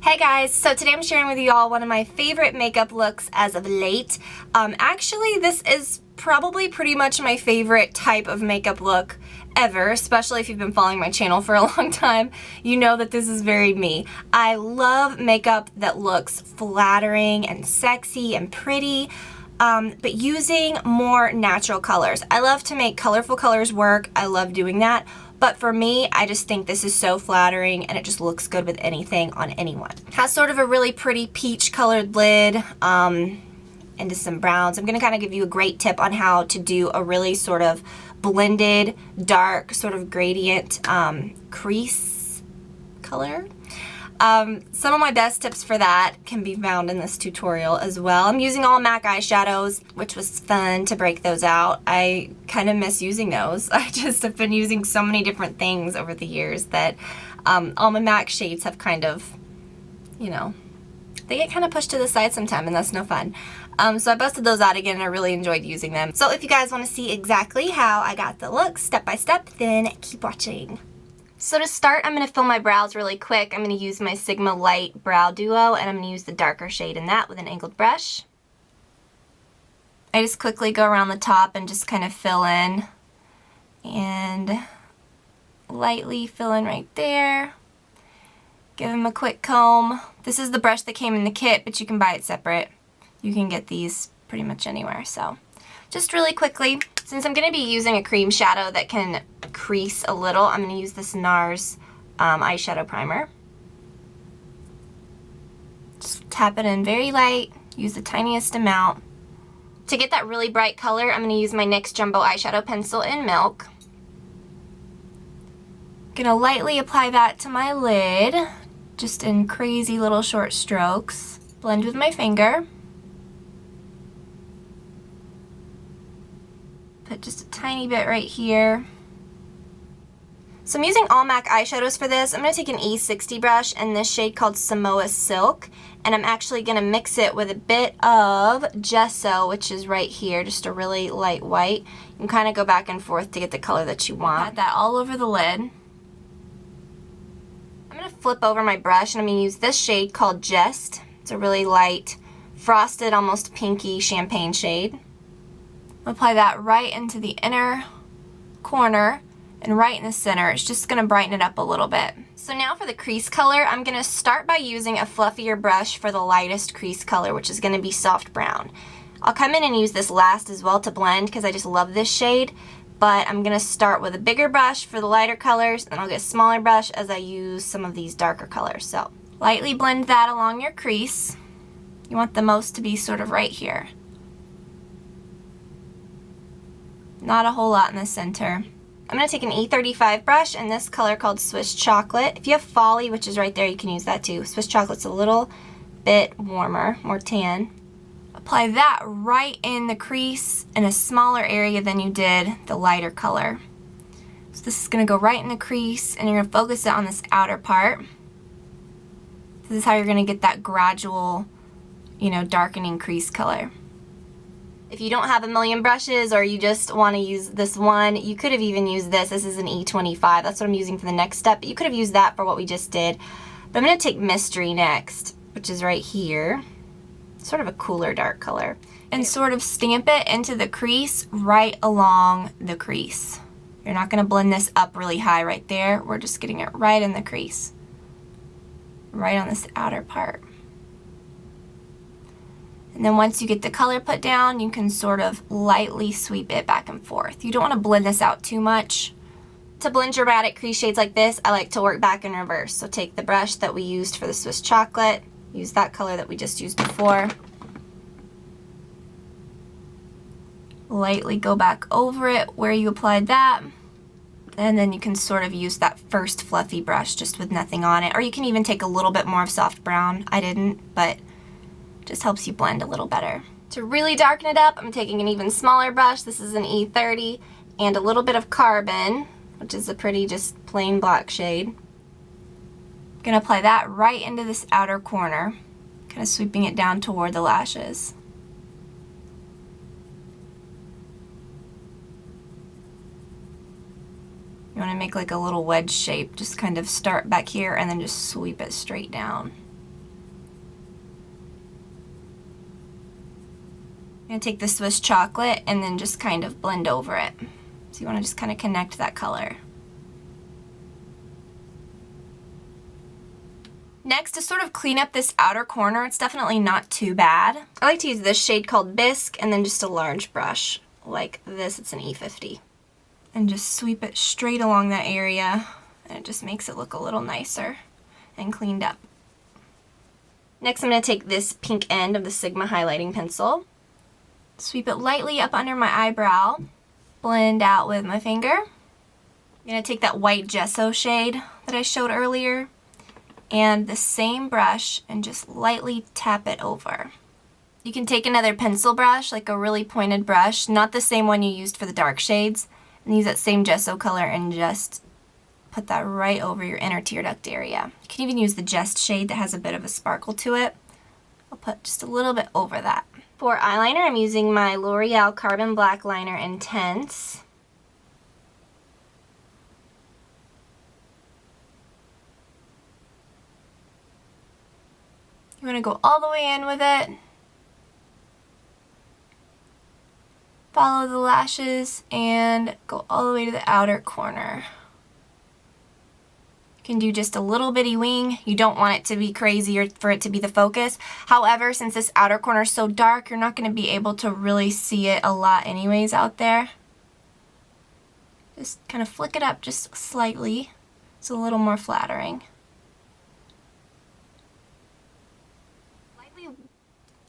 Hey guys, so today I'm sharing with you all one of my favorite makeup looks as of late. Actually, this is probably pretty much my favorite type of makeup look ever, especially if you've been following my channel for a long time. You know that this is very me. I love makeup that looks flattering and sexy and pretty, but using more natural colors. I love to make colorful colors work. I love doing that. But for me, I just think this is so flattering and it just looks good with anything on anyone. Has sort of a really pretty peach colored lid into some browns. I'm going to kind of give you a great tip on how to do a really sort of blended, dark, sort of gradient crease color. Some of my best tips for that can be found in this tutorial as well. I'm using all MAC eyeshadows, which was fun to break those out. I kind of miss using those. I just have been using so many different things over the years that all my MAC shades have kind of, you know, they get kind of pushed to the side sometime, and that's no fun. So I busted those out again and I really enjoyed using them. So if you guys want to see exactly how I got the look step by step, then keep watching. So to start, I'm going to fill my brows really quick. I'm going to use my Sigma Light Brow Duo, and I'm going to use the darker shade in that with an angled brush. I just quickly go around the top and just kind of fill in, and lightly fill in right there. Give them a quick comb. This is the brush that came in the kit, but you can buy it separate. You can get these pretty much anywhere. So just really quickly, since I'm going to be using a cream shadow that can crease a little, I'm going to use this NARS eyeshadow primer. Just tap it in very light, use the tiniest amount. To get that really bright color, I'm going to use my NYX Jumbo eyeshadow pencil in Milk. Going to lightly apply that to my lid, just in crazy little short strokes. Blend with my finger. Put just a tiny bit right here. So I'm using all MAC eyeshadows for this. I'm going to take an E60 brush and this shade called Samoa Silk, and I'm actually going to mix it with a bit of gesso, which is right here, just a really light white. You can kind of go back and forth to get the color that you want. Add that all over the lid. I'm going to flip over my brush and I'm going to use this shade called Jest. It's a really light, frosted, almost pinky champagne shade. Apply that right into the inner corner and right in the center. It's just going to brighten it up a little bit. So now for the crease color, I'm going to start by using a fluffier brush for the lightest crease color, which is going to be soft brown. I'll come in and use this last as well to blend because I just love this shade, but I'm going to start with a bigger brush for the lighter colors, and I'll get a smaller brush as I use some of these darker colors. So lightly blend that along your crease. You want the most to be sort of right here. Not a whole lot in the center. I'm going to take an E35 brush and this color called Swiss Chocolate. If you have Folly, which is right there, you can use that too. Swiss Chocolate's a little bit warmer, more tan. Apply that right in the crease in a smaller area than you did the lighter color. So this is going to go right in the crease, and you're going to focus it on this outer part. This is how you're going to get that gradual, you know, darkening crease color. If you don't have a million brushes or you just want to use this one, you could have even used this. This is an E25. That's what I'm using for the next step. But you could have used that for what we just did. But I'm going to take Mystery next, which is right here. Sort of a cooler dark color. And sort of stamp it into the crease right along the crease. You're not going to blend this up really high right there. We're just getting it right in the crease. Right on this outer part. And then once you get the color put down, you can sort of lightly sweep it back and forth. You don't want to blend this out too much. To blend dramatic crease shades like this, I like to work back in reverse. So take the brush that we used for the Swiss Chocolate, use that color that we just used before. Lightly go back over it where you applied that. And then you can sort of use that first fluffy brush just with nothing on it. Or you can even take a little bit more of soft brown. I didn't, but just helps you blend a little better. To really darken it up, I'm taking an even smaller brush. This is an E30 and a little bit of Carbon, which is a pretty just plain black shade. I'm gonna apply that right into this outer corner, kind of sweeping it down toward the lashes. You want to make like a little wedge shape, just kind of start back here and then just sweep it straight down. I'm going to take the Swiss chocolate and then just kind of blend over it. So you want to just kind of connect that color. Next, to sort of clean up this outer corner, it's definitely not too bad. I like to use this shade called Bisque and then just a large brush like this. It's an E50. And just sweep it straight along that area, and it just makes it look a little nicer and cleaned up. Next, I'm going to take this pink end of the Sigma highlighting pencil, sweep it lightly up under my eyebrow, blend out with my finger. I'm going to take that white gesso shade that I showed earlier and the same brush and just lightly tap it over. You can take another pencil brush, like a really pointed brush, not the same one you used for the dark shades, and use that same gesso color and just put that right over your inner tear duct area. You can even use the Jest shade that has a bit of a sparkle to it. I'll put just a little bit over that. For eyeliner, I'm using my L'Oreal Carbon Black Liner Intense. You want to go all the way in with it. Follow the lashes and go all the way to the outer corner. You can do just a little bitty wing. You don't want it to be crazy or for it to be the focus. However, since this outer corner is so dark, you're not going to be able to really see it a lot anyways out there. Just kind of flick it up just slightly. It's a little more flattering.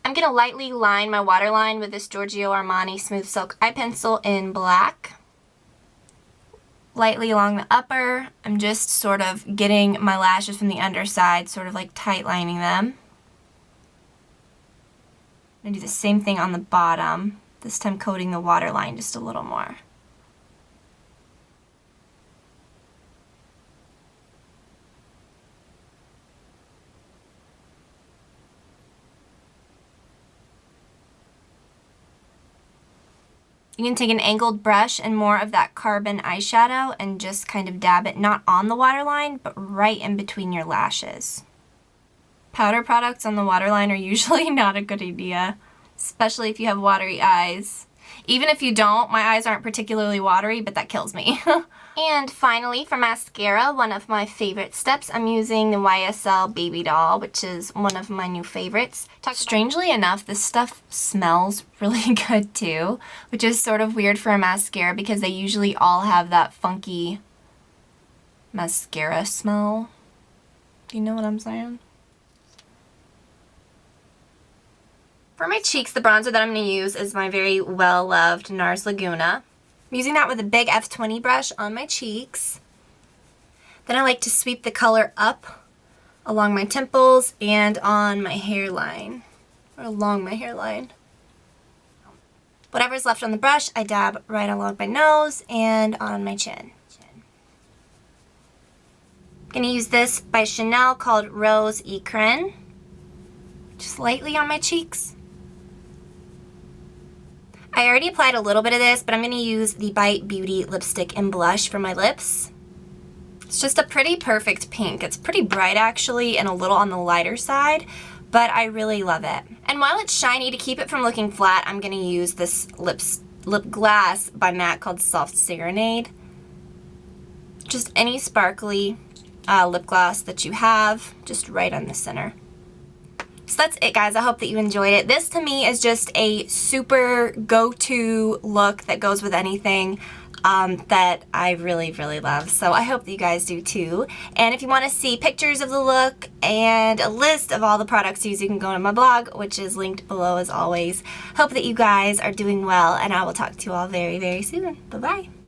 I'm going to lightly line my waterline with this Giorgio Armani Smooth Silk Eye Pencil in black. Lightly along the upper, I'm just sort of getting my lashes from the underside, sort of like tight lining them. I'm going to do the same thing on the bottom, this time coating the waterline just a little more. You can take an angled brush and more of that carbon eyeshadow and just kind of dab it not on the waterline, but right in between your lashes. Powder products on the waterline are usually not a good idea, especially if you have watery eyes. Even if you don't, my eyes aren't particularly watery, but that kills me. And finally, for mascara, one of my favorite steps, I'm using the YSL Baby Doll, which is one of my new favorites. Strangely enough, this stuff smells really good too, which is sort of weird for a mascara because they usually all have that funky mascara smell. Do you know what I'm saying? For my cheeks, the bronzer that I'm going to use is my very well-loved NARS Laguna. I'm using that with a big F20 brush on my cheeks. Then I like to sweep the color up along my temples and on my hairline, or along my hairline. Whatever's left on the brush, I dab right along my nose and on my chin. I'm going to use this by Chanel called Rose Ecrin. Just lightly on my cheeks. I already applied a little bit of this, but I'm going to use the Bite Beauty lipstick and blush for my lips. It's just a pretty perfect pink. It's pretty bright actually and a little on the lighter side, but I really love it. And while it's shiny, to keep it from looking flat, I'm going to use this lip glass by MAC called Soft Serenade. Just any sparkly lip gloss that you have, just right on the center. So that's it, guys. I hope that you enjoyed it. This to me is just a super go-to look that goes with anything that I really, really love. So I hope that you guys do too. And if you want to see pictures of the look and a list of all the products used, you can go to my blog, which is linked below as always. Hope that you guys are doing well, and I will talk to you all very, very soon. Bye-bye.